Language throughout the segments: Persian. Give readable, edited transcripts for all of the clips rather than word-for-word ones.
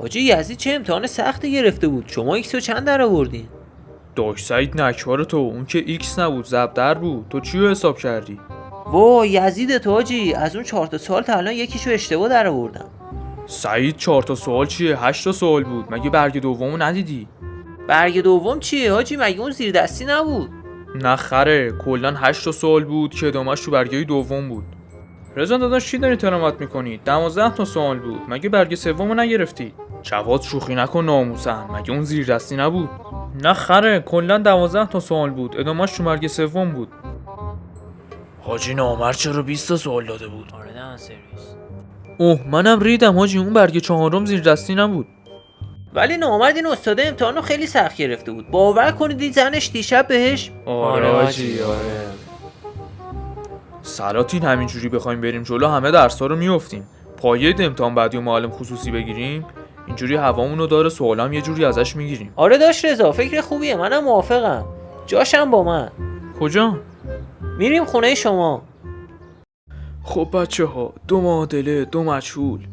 حاجی یزید چه امتحان سختی گرفته بود، شما ایکسو چند در آوردین؟ داش سعید نکبار تو، اون که ایکس نبود زبدر بود. تو چی رو حساب کردی؟ وا یزید تو حاجی، از اون 4 تا سوال تا الان یکیشو اشتباه در آوردم. سعید 4 تا سوال چیه؟ 8 تا سوال بود. مگه برگ دومو ندیدی؟ برگ دوم چیه حاجی؟ مگه اون زیر دستی نبود؟ نه خره، کلا 8 تا سوال بود که ادامهش تو برگه دوم بود. رضا داداش چی داری ترامت میکنی؟ 12 تا سوال بود. مگه برگ سومو نگرفتی؟ جواد شوخی نکن ناموسن، مگه اون زیر دستی نبود؟ نه خره، کلا 12 تا سوال بود. ادامهش تو برگ سوم بود. حاجی نامرد چرا 20 تا سوال داده بود؟ آره دهن سرویس. اوه منم ریدم حاجی، اون برگ چهارم زیر دستی نبود. ولی نامرد این استاد امتحانو خیلی سخت گرفته بود. باور کنید این زنش دیشب بهش آره حاجی آره. سلاطین همینجوری بخوایم بریم جلو همه درس‌ها رو میافتیم. پایه امتحان بعدی و معلم خصوصی بگیریم، اینجوری هوامونو داره، سوالام یه جوری ازش میگیریم. آره داش رضا، فکر خوبیه، منم موافقم. جاشم با من. کجا؟ میریم خونه شما. خب بچه‌ها، 2 معادله 2 مجهول.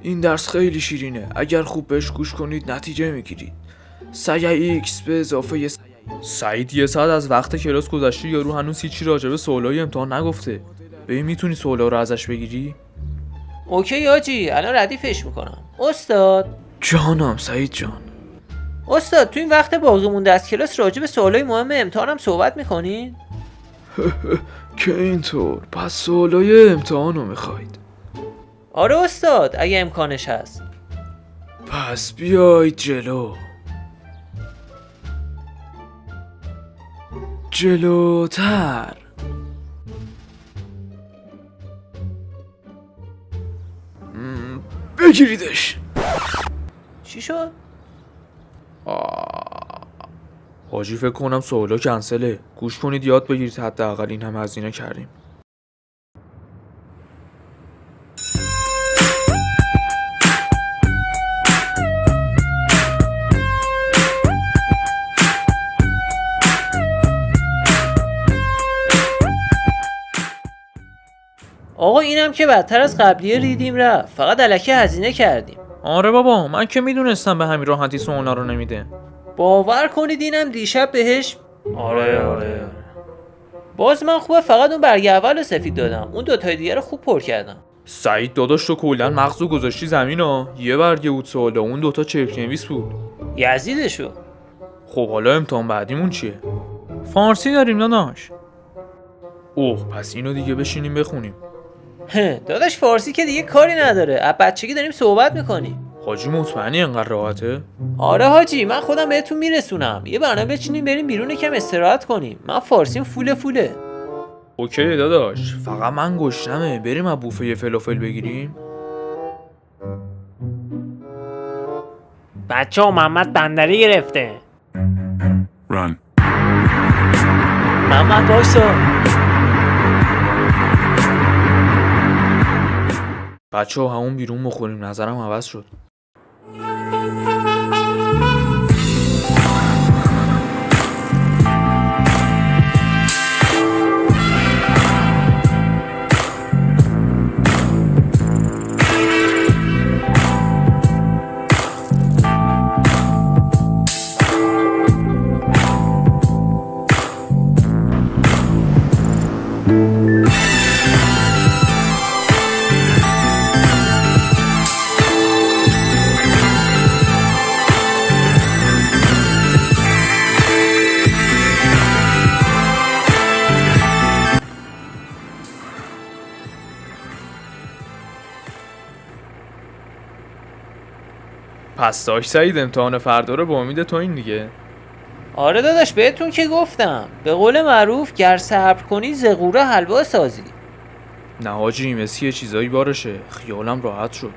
این درس خیلی شیرینه، اگر خوب بهش گوش کنید نتیجه میگیرید. سعی ایکس به اضافه سعید یه ساعت از وقت کلاس گذشته، یارو هنوز هیچی راجع به سوالای امتحان نگفته. ببین میتونی سوالا رو ازش بگیری؟ اوکی حاجی، الان ردیفش میکنم. استاد جانم سعید جان. استاد تو این وقت باقی مونده از کلاس راجع به سوالای مهم امتحانم صحبت میکنین؟ که اینطور پس سوالای امتحانو میخواید؟ آره استاد اگه امکانش هست. پس بیاید جلو. جلوتر. بگیریدش. چی شد؟ حاجی فکر کنم سوالا کنسله. گوش کنید یاد بگیرید، حداقل این هم هزینه کردیم. آقا اینم که بدتر از قبلیه ریدیم رفت، فقط الکی هزینه کردیم. آره بابا، من که میدونستم به همین راحتی سوالا رو نمیده. باور کنید اینم دیشب بهش آره. باز من خوبه فقط اون برگ اول رو سفید دادم، اون دوتای دیگه رو خوب پر کردم. سعید داداش تو کلا مغزو گذاشتی زمین ها. یه برگه بود سوالا، اون دوتا چرک نویس بود. یزیدشو. خب حالا امتحان بعدیمون چیه؟ فارسی داریم داداش. اوه پس اینو دیگه بشینیم بخونیم. داداش فارسی که دیگه کاری نداره، از بچگی داریم صحبت میکنیم. حاجی مطمئنی انقدر راحته؟ آره حاجی، من خودم بهتون میرسونم. یه برنامه بچینیم بریم بیرون یکم استراحت کنیم. من فارسیم فوله. اوکی داداش، فقط من گشنمه. بریم از بوفه فلافل بگیریم. بچه‌ها محمد بندری گرفته. Run. محمد وایسا. بچه‌ها همون بیرون بخوریم، نظرم عوض شد. پس داش سعید امتحان فردا رو با امید تو این دیگه. آره داداش بهتون که گفتم، به قول معروف گر صبر کنی زغوره حلوا سازی. نه حاجی مسی چیزایی بارشه، خیالم راحت شد.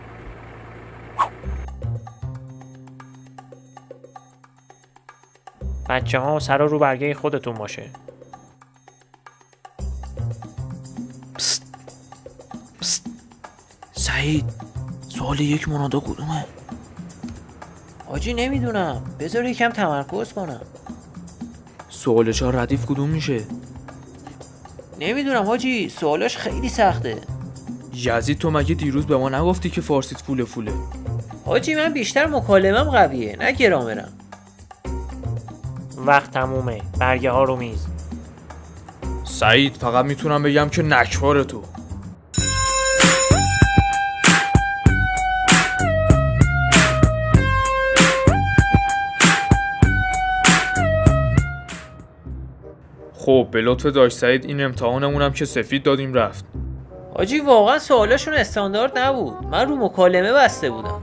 بچه‌ها سر رو برگه خودتون باشه. سعید سوال 1 منادا کدومه؟ حاجی نمیدونم، بذار یکم تمرکز کنم. سوال 4 ردیف کدوم میشه؟ نمیدونم حاجی، سوالاش خیلی سخته. یزید تو مگه دیروز به ما نگفتی که فارسیت فوله؟ حاجی من بیشتر مکالمم قویه نه گرامرم. وقت تمومه. برگه ها رو میز. سعید فقط میتونم بگم که نکبار تو. خب به لطف داش سعید این امتحانمونم که سفید دادیم رفت. حاجی واقعا سوالاشون استاندارد نبود. من رو مکالمه بسته بودم.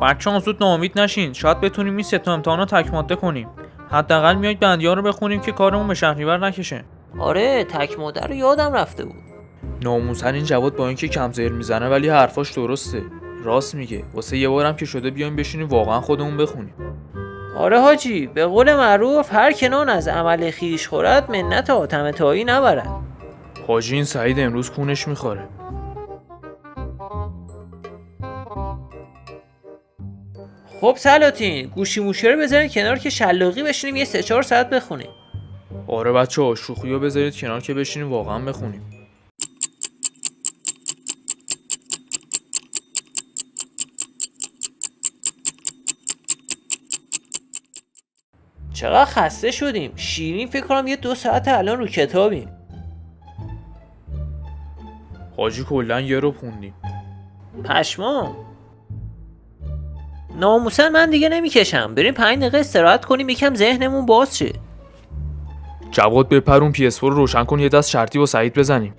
بچه‌ها زود ناامید نشین. شاید بتونیم این 3 تا امتحانو تک ماده کنیم. حداقل میاید بندی‌ها رو بخونیم که کارمون به شهریور نکشه. آره تک ماده رو یادم رفته بود. ناموسن این جواد با اینکه کم زیر میزنه ولی حرفاش درسته. راست میگه. واسه یه بارم که شده بیایم بشینیم واقعا خودمون بخونیم. آره حاجی به قول معروف هر که نان از عمل خویش خورد منت حاتم طایی نبرد. حاجی این سعید امروز کونش میخوره. خب سلاطین گوشی موشی رو بذارین کنار که شلاقی بشینیم یه 3-4 ساعت بخونیم. آره بچه‌ها شوخیو بذارید کنار که بشینیم واقعا بخونیم. چقدر خسته شدیم. شیرین فکر کنم یه 2 ساعت الان رو کتابیم. حاجی کلا یه رو خوندیم. پشمام. ناموسن من دیگه نمیکشم. بریم 5 دقیقه استراحت کنیم یکم ذهنمون باز شه. جواد بپرون PS4 رو روشن کن یه دست شرطی با سعید بزنیم.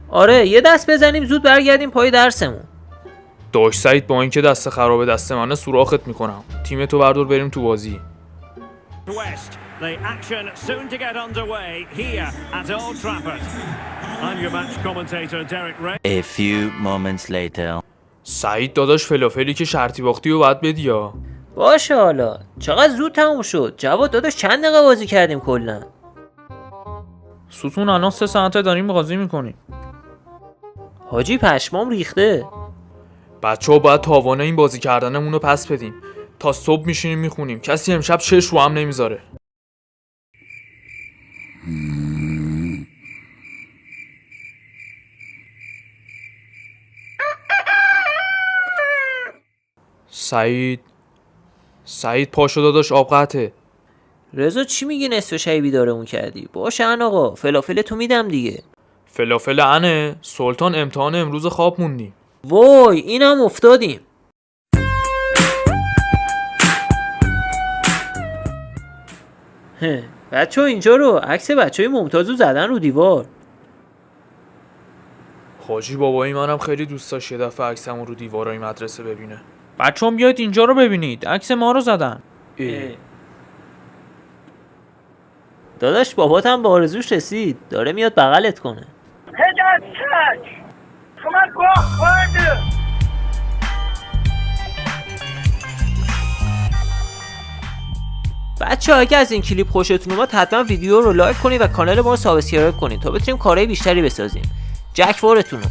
آره یه دست بزنیم زود برگردیم پای درسمون. داش سعید با اینکه دست خراب دست منه سوراخت میکنم. تیم تو بردار بریم تو بازی. West. The action soon to get underway here at Old Trafford. I'm your match commentator Derek Ray. A few moments later. سعید داداش فلافلی که شرطی باختی و بعد بدی ها. باشه حالا چقدر زود تموم شد. جواد داداش چند دقیقه بازی کردیم کلا؟ ستون الان 3 ساعته داریم بازی میکنیم. حاجی پشمام ریخته. بچه‌ها باید تاوانه این بازی کردنمون رو پس بدیم. تا صبح میشینیم میخونیم. کسی امشب چش رو هم نمیذاره. سعید پاشو داداش آب قطعه. رضا چی میگی نصف شب بیدارمون کردی؟ باشه ان آقا فلافل تو میدم دیگه. فلافل انه سلطان امتحان امروز خواب موندیم. وای اینم افتادیم. بچه ها اینجا رو عکس بچه های ممتازو زدن رو دیوار. حاجی بابایی منم خیلی دوست داشت یه دفعه عکسمون رو دیوارای مدرسه ببینه. بچه‌ها بیاید اینجا رو ببینید عکس ما رو زدن. داداش باباتم به آرزوش رسید داره میاد بغلت کنه. بچه ها اگه از این کلیپ خوشتون اومد حتما ویدیو رو لایک کنید و کانال ما رو سابسکرایب کنید تا بتونیم کارهای بیشتری بسازیم. جک وارتونو.